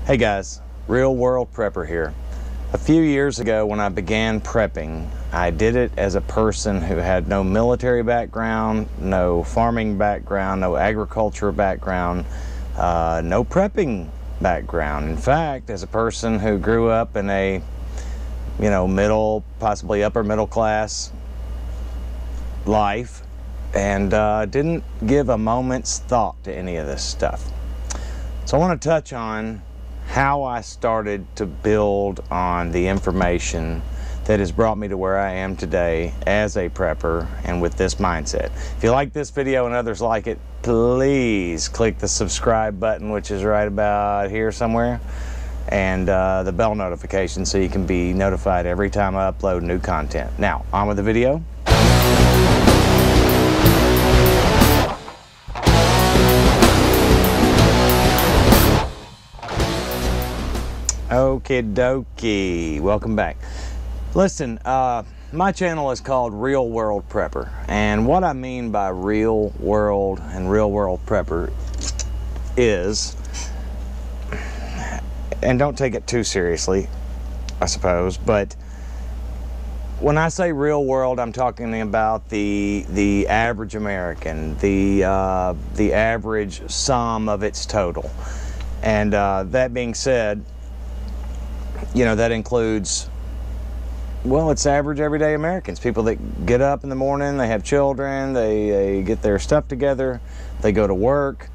Hey guys, Real World Prepper here. A few years ago when I began prepping, I did it as a person who had no military background, no farming background, no agriculture background, no prepping background. In fact, as a person who grew up in a, middle, possibly upper middle class life and didn't give a moment's thought to any of this stuff. So I want to touch on how I started to build on the information that has brought me to where I am today as a prepper and with this mindset. If you like this video and others like it, please click the subscribe button, which is right about here somewhere, and the bell notification so you can be notified every time I upload new content. Now, on with the video. Okie dokie, welcome back. Listen, my channel is called Real World Prepper, and what I mean by real world and real world prepper is, and don't take it too seriously, I suppose, but when I say real world, I'm talking about the average American, the average sum of its total. And that being said, that includes, well, it's average everyday Americans, people that get up in the morning, they have children, they get their stuff together, they go to work,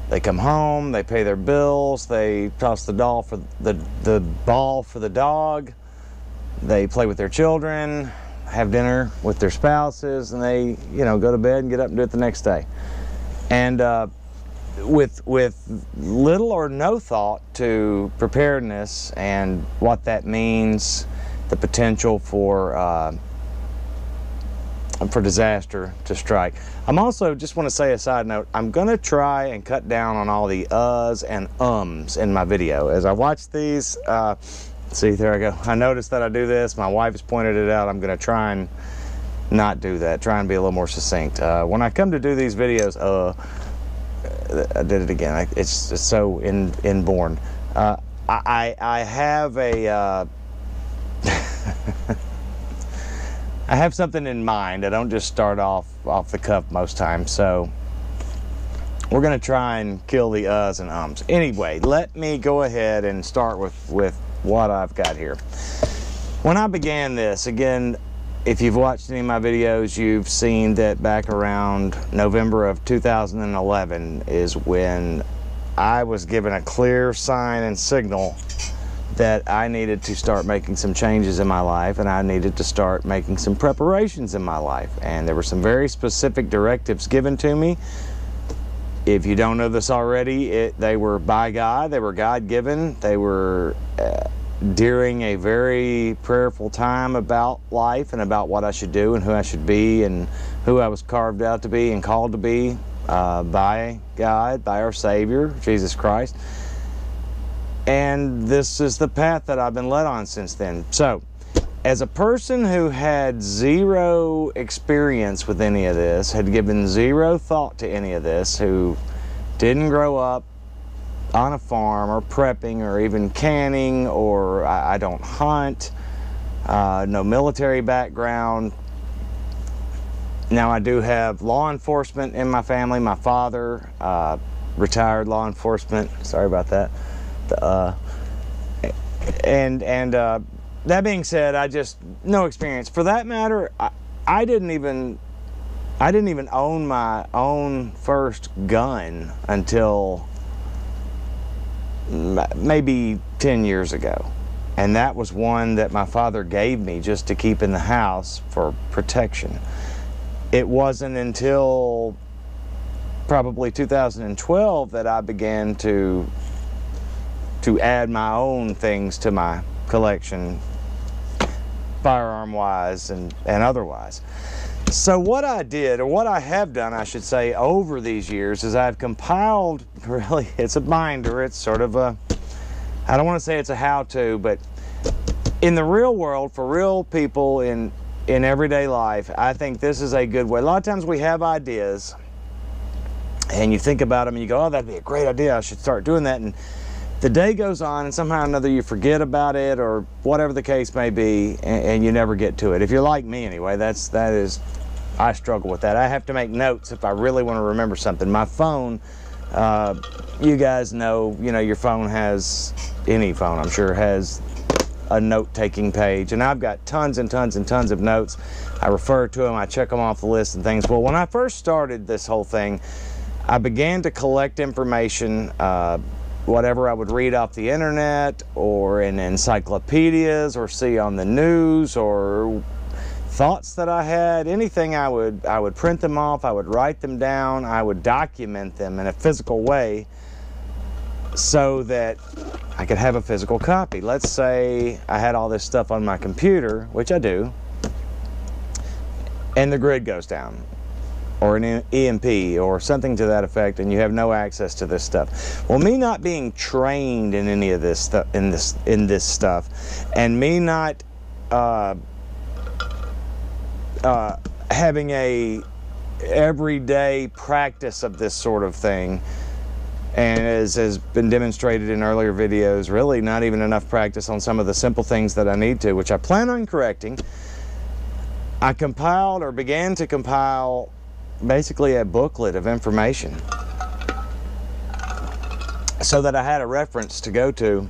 they come home, they pay their bills, they toss the ball for the dog, they play with their children, have dinner with their spouses, and they, go to bed and get up and do it the next day. And with little or no thought to preparedness and what that means, the potential for disaster to strike. I'm also, just want to say a side note, I'm going to try and cut down on all the uhs and ums in my video. As I watch these, see, there I go. I noticed that I do this. My wife has pointed it out. I'm going to try and not do that. Try and be a little more succinct. When I come to do these videos, I did it again. It's so inborn. I have a I have something in mind. I don't just start off the cuff most times. So we're gonna try and kill the uhs and ums. Anyway, let me go ahead and start with what I've got here. When I began this, again, if you've watched any of my videos, you've seen that back around November of 2011 is when I was given a clear sign and signal that I needed to start making some changes in my life, and I needed to start making some preparations in my life. And there were some very specific directives given to me. If you don't know this already, they were by God, they were God-given, they were during a very prayerful time about life and about what I should do and who I should be and who I was carved out to be and called to be by God, by our Savior, Jesus Christ. And this is the path that I've been led on since then. So, as a person who had zero experience with any of this, had given zero thought to any of this, who didn't grow up on a farm or prepping or even canning, or I don't hunt, no military background. Now I do have law enforcement in my family. My father, retired law enforcement, sorry about that. That being said, I just, no experience. For that matter, I didn't even own my own first gun until maybe 10 years ago, and that was one that my father gave me just to keep in the house for protection. It wasn't until probably 2012 that I began to add my own things to my collection, firearm wise and otherwise. So what I did, or what I have done, I should say, over these years is I've compiled, really, it's a binder, it's sort of a, I don't want to say it's a how-to, but in the real world, for real people in everyday life, I think this is a good way. A lot of times we have ideas, and you think about them and you go, oh, that'd be a great idea, I should start doing that. the day goes on and somehow or another you forget about it, or whatever the case may be, and you never get to it. If you're like me anyway, I struggle with that. I have to make notes if I really want to remember something. My phone, you guys know, your phone has, any phone I'm sure has a note-taking page, and I've got tons and tons and tons of notes. I refer to them, I check them off the list and things. Well, when I first started this whole thing, I began to collect information, whatever I would read off the internet or in encyclopedias or see on the news, or thoughts that I had, anything. I would print them off, I would write them down, I would document them in a physical way so that I could have a physical copy. Let's say I had all this stuff on my computer, which I do, and the grid goes down, or an EMP or something to that effect, and you have no access to this stuff. Well, me not being trained in any of this stuff, in this stuff, and me not having a everyday practice of this sort of thing, and as has been demonstrated in earlier videos, really not even enough practice on some of the simple things that I need to, which I plan on correcting, I compiled, or began to compile, basically a booklet of information so that I had a reference to go to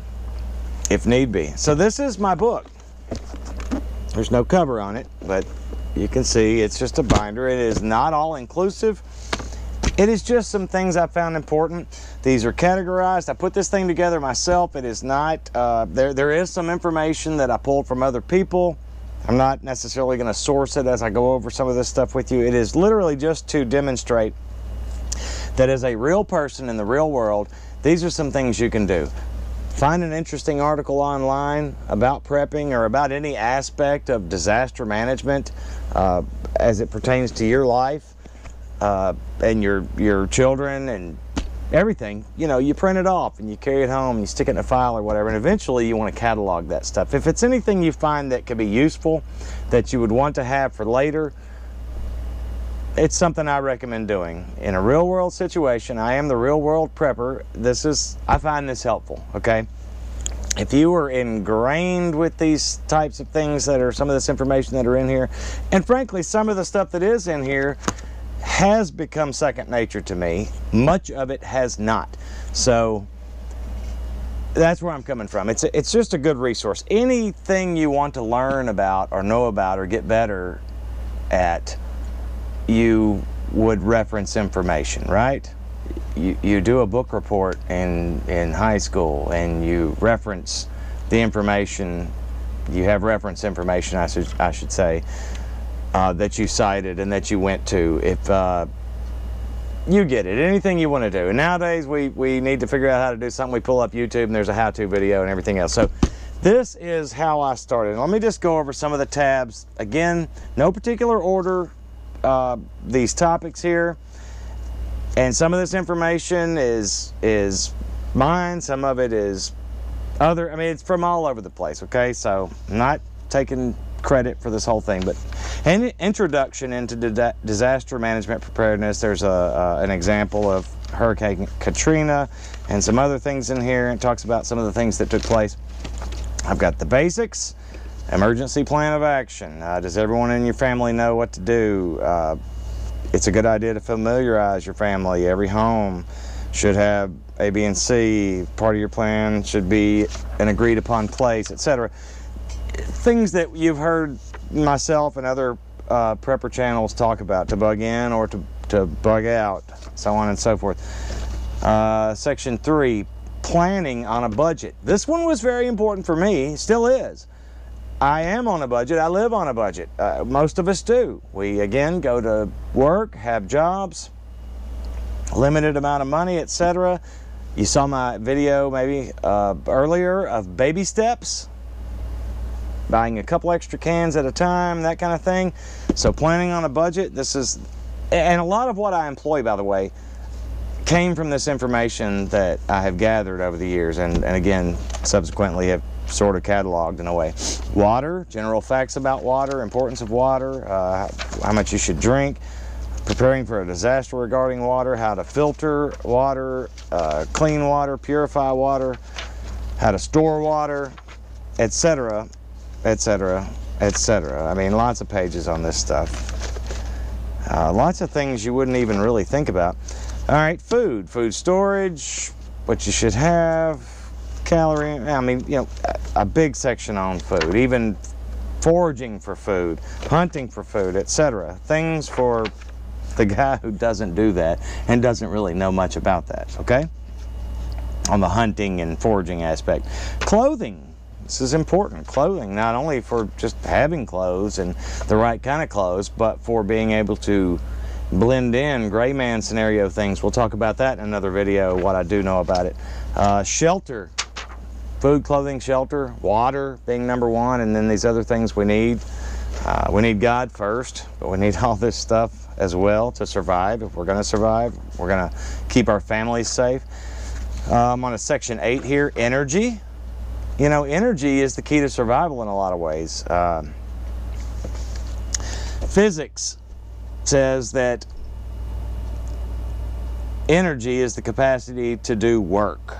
if need be. So this is my book. There's no cover on it, but you can see it's just a binder. It is not all inclusive. It is just some things I found important. These are categorized. I put this thing together myself. It is not, there is some information that I pulled from other people. I'm not necessarily going to source it as I go over some of this stuff with you. It is literally just to demonstrate that as a real person in the real world, these are some things you can do. Find an interesting article online about prepping or about any aspect of disaster management as it pertains to your life and your children and everything. You print it off and you carry it home and you stick it in a file or whatever, and eventually you want to catalog that stuff. If it's anything you find that could be useful, that you would want to have for later, it's something I recommend doing. In a real world situation, I am the real world prepper. I find this helpful, okay? If you are ingrained with these types of things that are some of this information that are in here, and frankly, some of the stuff that is in here has become second nature to me. Much of it has not. So that's where I'm coming from. It's just a good resource. Anything you want to learn about or know about or get better at, you would reference information, right? You do a book report in high school and you reference the information. You have reference information, I should say, that you cited and that you went to. If you get it, anything you want to do. And nowadays we need to figure out how to do something. We pull up YouTube and there's a how-to video and everything else. So this is how I started. Let me just go over some of the tabs. Again, no particular order. These topics here, and some of this information is mine, some of it is other. I mean, it's from all over the place, okay? So I'm not taking credit for this whole thing, but an introduction into disaster management preparedness. There's an example of Hurricane Katrina and some other things in here. It talks about some of the things that took place. I've got the basics. Emergency plan of action. Does everyone in your family know what to do? It's a good idea to familiarize your family. Every home should have A, B, and C. Part of your plan should be an agreed upon place, etc. Things that you've heard myself and other prepper channels talk about, to bug in or to bug out, so on and so forth. Section 3, planning on a budget. This one was very important for me, still is. I am on a budget. I live on a budget. Most of us do. We, again, go to work, have jobs, limited amount of money, etc. You saw my video maybe earlier of baby steps, buying a couple extra cans at a time, that kind of thing. So planning on a budget, this is, and a lot of what I employ, by the way, came from this information that I have gathered over the years, and again, subsequently have sort of cataloged in a way. Water, general facts about water, importance of water, how much you should drink, preparing for a disaster regarding water, how to filter water, clean water, purify water, how to store water, etc., etc., etc. I mean, lots of pages on this stuff. Lots of things you wouldn't even really think about. All right, food storage, what you should have, calorie, I mean, you know, a big section on food, even foraging for food, hunting for food, etc. Things for the guy who doesn't do that and doesn't really know much about that, okay? On the hunting and foraging aspect. Clothing. This is important. Clothing, not only for just having clothes and the right kind of clothes, but for being able to blend in gray man scenario things. We'll talk about that in another video, what I do know about it. Shelter. Food, clothing, shelter, water being number one, and then these other things we need. We need God first, but we need all this stuff as well to survive. If we're going to survive, we're going to keep our families safe. I'm on a section 8 here, energy. You know, energy is the key to survival in a lot of ways. Physics says that energy is the capacity to do work.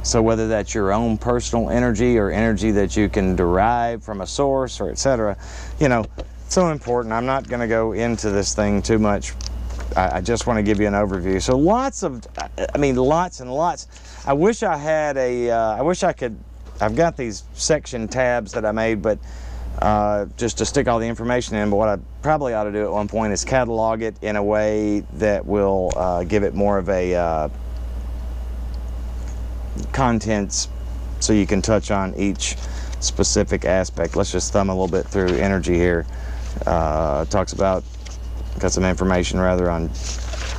So whether that's your own personal energy or energy that you can derive from a source or etc., you know, so important. I'm not going to go into this thing too much. I just want to give you an overview. So lots of, I mean, lots and lots. I wish I had a, I wish I could, I've got these section tabs that I made, but just to stick all the information in, but what I probably ought to do at one point is catalog it in a way that will give it more of a contents so you can touch on each specific aspect. Let's just thumb a little bit through energy here. Talks about, got some information rather on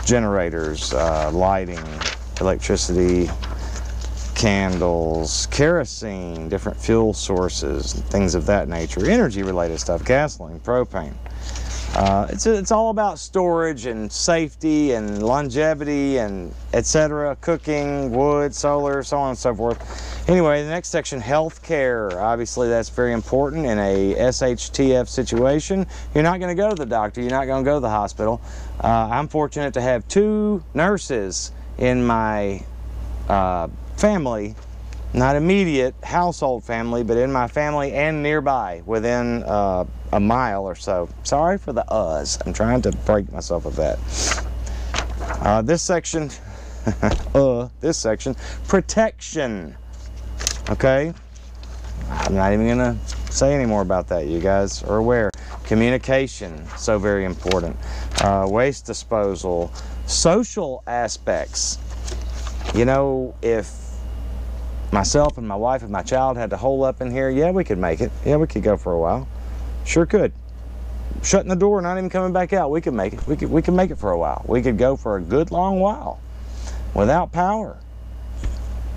generators, lighting, electricity, candles, kerosene, different fuel sources, things of that nature, energy related stuff, gasoline, propane. It's all about storage and safety and longevity and etc. Cooking, wood, solar, so on and so forth. Anyway, the next section, healthcare. Obviously, that's very important in a SHTF situation. You're not going to go to the doctor. You're not going to go to the hospital. I'm fortunate to have 2 nurses in my family, not immediate household family, but in my family and nearby within a mile or so. Sorry for the uhs. I'm trying to break myself of that. This section, this section, protection. Okay? I'm not even gonna say any more about that. You guys are aware. Communication, so very important. Waste disposal, social aspects. You know, if myself and my wife and my child had to hole up in here, yeah, we could make it. Yeah, we could go for a while. Sure could. Shutting the door, not even coming back out, we could make it. We could make it for a while. We could go for a good long while without power,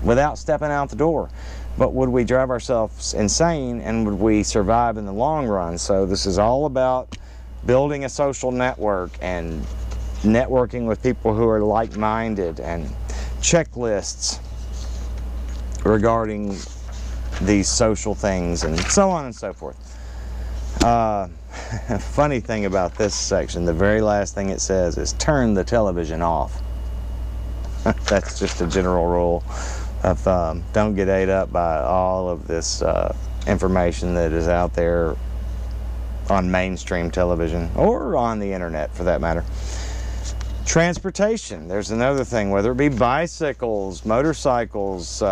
without stepping out the door. But would we drive ourselves insane, and would we survive in the long run? So this is all about building a social network and networking with people who are like-minded, and checklists regarding these social things and so on and so forth. Funny thing about this section, the very last thing it says is turn the television off. That's just a general rule of thumb. Don't get ate up by all of this information that is out there on mainstream television or on the internet for that matter. Transportation, there's another thing, whether it be bicycles, motorcycles,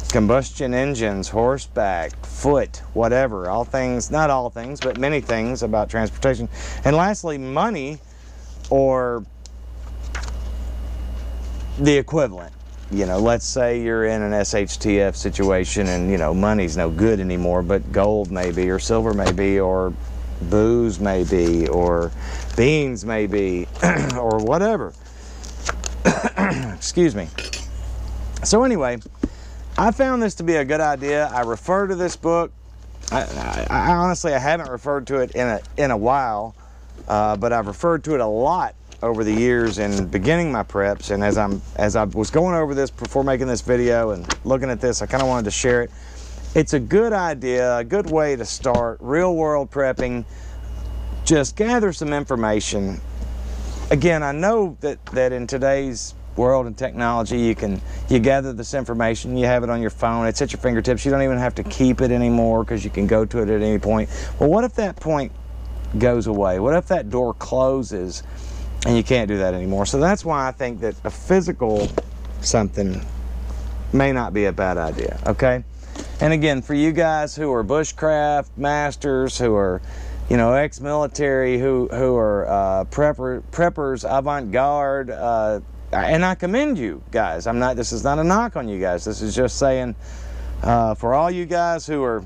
combustion engines, horseback, foot, whatever, all things, not all things, but many things about transportation. And lastly, money, or the equivalent. You know, let's say you're in an SHTF situation and, you know, money's no good anymore, but gold may be, or silver may be, or booze may be, or beans may be, or whatever. Excuse me. So anyway, I found this to be a good idea. I refer to this book. I honestly, I haven't referred to it in a while, but I've referred to it a lot over the years in beginning my preps. And as I was going over this before making this video and looking at this, I kind of wanted to share it. It's a good idea, a good way to start real world prepping. Just gather some information. Again, I know that in today's world and technology, you gather this information, you have it on your phone, it's at your fingertips, you don't even have to keep it anymore because you can go to it at any point. Well, what if that point goes away? What if that door closes and you can't do that anymore? So that's why I think that a physical something may not be a bad idea, okay? And again, for you guys who are bushcraft masters, who are, you know, ex-military, who are preppers, avant-garde, and I commend you guys. This is not a knock on you guys. This is just saying, for all you guys who are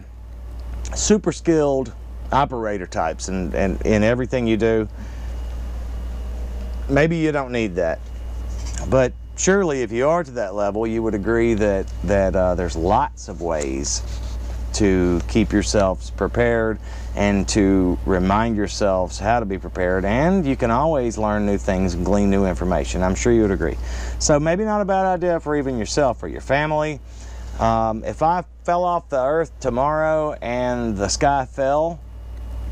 super skilled operator types and in everything you do, maybe you don't need that. But surely if you are to that level, you would agree that there's lots of ways to keep yourselves prepared and to remind yourselves how to be prepared, and you can always learn new things and glean new information. I'm sure you would agree. So maybe not a bad idea for even yourself or your family. If I fell off the earth tomorrow and the sky fell,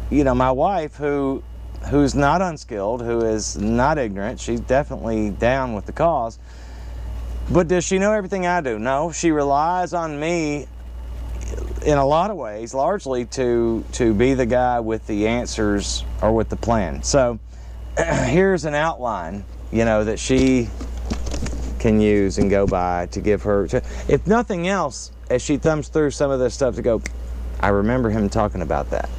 you know, my wife, who's not unskilled, who is not ignorant, she's definitely down with the cause, but does she know everything I do? No, she relies on me in a lot of ways, largely to be the guy with the answers or with the plan. So here's an outline, you know, that she can use and go by to give her, if nothing else, as she thumbs through some of this stuff, to go, I remember him talking about that,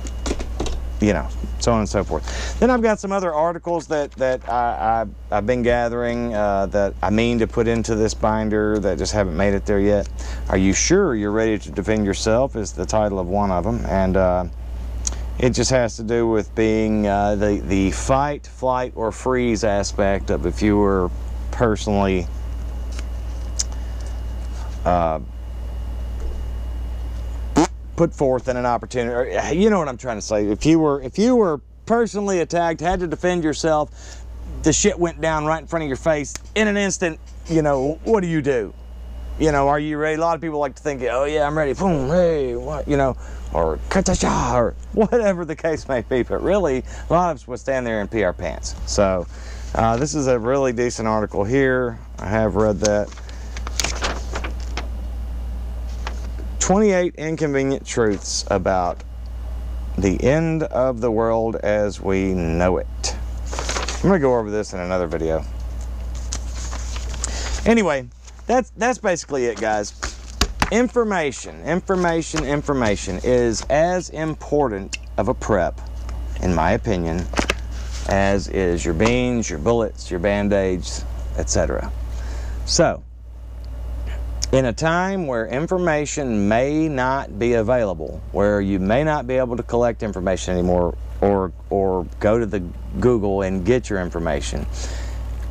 you know, so on and so forth. Then I've got some other articles that I've been gathering that I mean to put into this binder that just haven't made it there yet. Are you sure you're ready to defend yourself is the title of one of them, and it just has to do with being the fight, flight, or freeze aspect of if you were personally put forth in an opportunity, or, you know what I'm trying to say. If you were personally attacked, had to defend yourself, the shit went down right in front of your face in an instant, you know, what do you do? You know, are you ready? A lot of people like to think, oh yeah, I'm ready, boom, hey, what, you know, or ka-cha-cha, or whatever the case may be, but really, a lot of us would stand there and pee our pants. So, this is a really decent article here. I have read that. 28 inconvenient truths about the end of the world as we know it. I'm going to go over this in another video. Anyway, that's basically it, guys. Information is as important of a prep, in my opinion, as is your beans, your bullets, your band-aids, etc. So, in a time where information may not be available, where you may not be able to collect information anymore or go to the Google and get your information,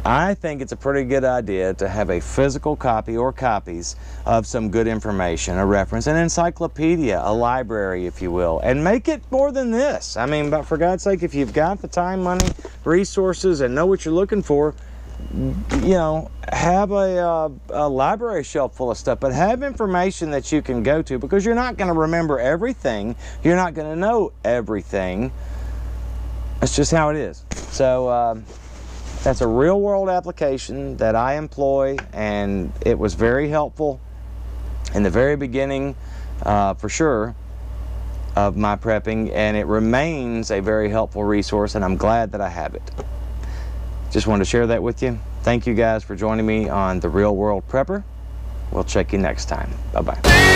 I think it's a pretty good idea to have a physical copy or copies of some good information, a reference, an encyclopedia, a library, if you will, and make it more than this. I mean, but for God's sake, if you've got the time, money, resources, and know what you're looking for, you know, have a library shelf full of stuff, but have information that you can go to, because you're not going to remember everything. You're not going to know everything. That's just how it is. So that's a real world application that I employ, and it was very helpful in the very beginning, for sure, of my prepping, and it remains a very helpful resource, and I'm glad that I have it. Just wanted to share that with you. Thank you guys for joining me on The Real World Prepper. We'll check you next time. Bye-bye.